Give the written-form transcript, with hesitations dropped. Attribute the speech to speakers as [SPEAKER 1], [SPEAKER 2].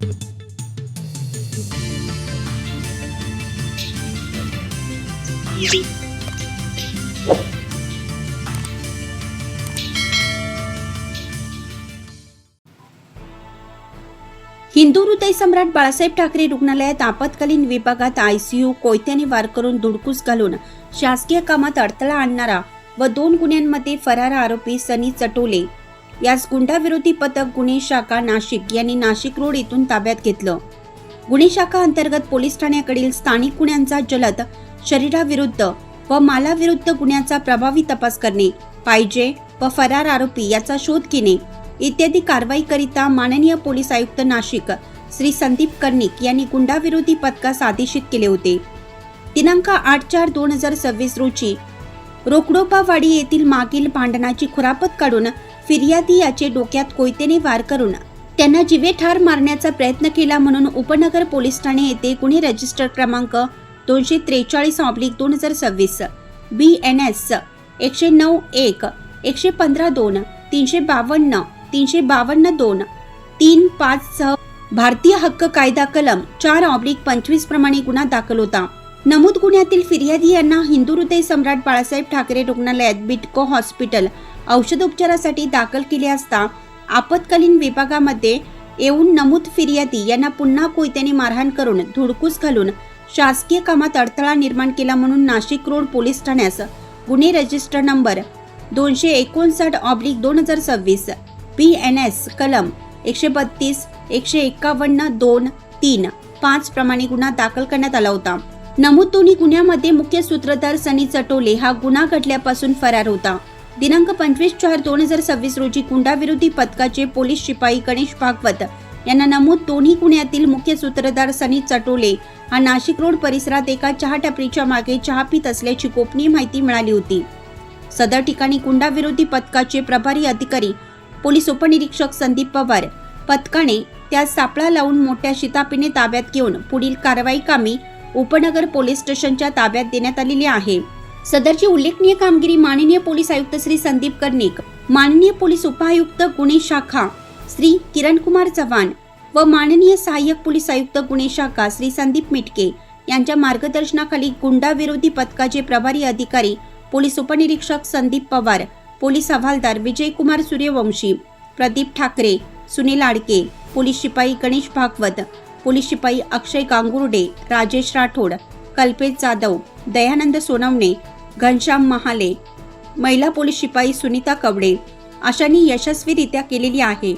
[SPEAKER 1] हिंदू हृदय सम्राट बाळासाहेब ठाकरे रुग्णालयात आपत्कालीन विभागात आयसीयू कोयत्याने वार करून धुडकूस घालून शासकीय कामात अडथळा आणणारा व 2 गुन्ह्यांमध्ये फरार आरोपी सनी चटोले यास गुंडाविरोधी पथक गुन्हे शाखा नाशिक यांनी नाशिक रोड येथून ताब्यात घेतलं। गुन्हे शाखा अंतर्गत पोलीस ठाण्याकडील स्थानिक गुन्ह्यांचा जलद शरीराविरुद्ध व मालाविरुद्ध गुन्ह्याचा प्रभावी तपास करणे पाहिजे व फरार आरोपी याचा शोध घेणे इत्यादी कारवाई करिता माननीय पोलीस आयुक्त नाशिक श्री संदीप कर्णिक यांनी गुंडाविरोधी पथकास आदेशित केले होते। दिनांक 8/4/2026 रोजी रोकडोपावाडी येथील मागील भांडणाची खुरापत काढून फिर्यादी याचे डोक्यात कोयत्याने वार करून त्यांना जीवे ठार मारण्याचा प्रयत्न केला म्हणून उपनगर पोलीस ठाणे येथे गुन्हे रजिस्टर क्रमांक 243/2026 BNS 109-1 115-2 352 352-2 3-5 सह भारतीय हक्क कायदा कलम 4/25 प्रमाणे गुन्हा दाखल होता। नमूद गुन्ह्यातील फिर्यादी यांना हिंदू हृदय सम्राट बाळासाहेब ठाकरे रुग्णालयात बिटको हॉस्पिटल औषधोपचारासाठी दाखल केले असता आपत्कालीन विभागामध्ये येऊन नमूद फिर्यादी यांना पुन्हा कोयत्याने मारहाण करून धुडकूस घालून शासकीय कामात अडथळा निर्माण केला म्हणून नाशिक रोड पोलीस ठाण्यास गुन्हे रजिस्टर नंबर 259/2026 BNS कलम 132 151 2 3 5 प्रमाणे गुन्हा दाखल करण्यात आला होता। नमूद दोन्ही गुन्ह्यामध्ये मुख्य सूत्रधार सनी चटोले हा गुन्हा घडल्यापासून फरार होता। दिनांक 25/4/2026 रोजी गुंडाविरोधी पथकाचे पोलीस शिपाई गणेश भागवत यांना नमूद दोन्ही गुन्ह्यातील मुख्य सूत्रधार सनी चटोले हा नाशिक रोड परिसरात एका चहा टपरीच्या मागे चहा पित असल्याची गोपनीय माहिती मिळाली होती। सदर ठिकाणी गुंडाविरोधी पथकाचे प्रभारी अधिकारी पोलीस उपनिरीक्षक संदीप पवार पथकाने त्यास सापळा लावून मोठ्या शिताफीने ताब्यात घेऊन पुढील कारवाई कामी उपनगर पोलीस स्टेशनच्या ताब्यात देण्यात आलेली आहे। सदरची उल्लेखनीय कामगिरी माननीय पोलीस आयुक्त श्री संदीप कर्णिक, माननीय पोलीस उपायुक्त गुन्हे शाखा श्री किरण कुमार चव्हाण व माननीय सहाय्यक पोलीस आयुक्त गुन्हे शाखा श्री संदीप मिटके यांच्या मार्गदर्शनाखाली गुंडाविरोधी पथकाचे प्रभारी अधिकारी पोलीस उपनिरीक्षक संदीप पवार, पोलीस हवालदार विजय कुमार सूर्यवंशी, प्रदीप ठाकरे, सुनील आडके, पोलीस शिपाई गणेश भागवत, पोलीस शिपाई अक्षय गांगुर्डे, राजेश राठोड, कल्पेश जाधव, दयानंद सोनवणे, घनश्याम महाले, महिला पोलीस शिपाई सुनीता कवडे अशांनी यशस्वीरित्या केलेली आहे।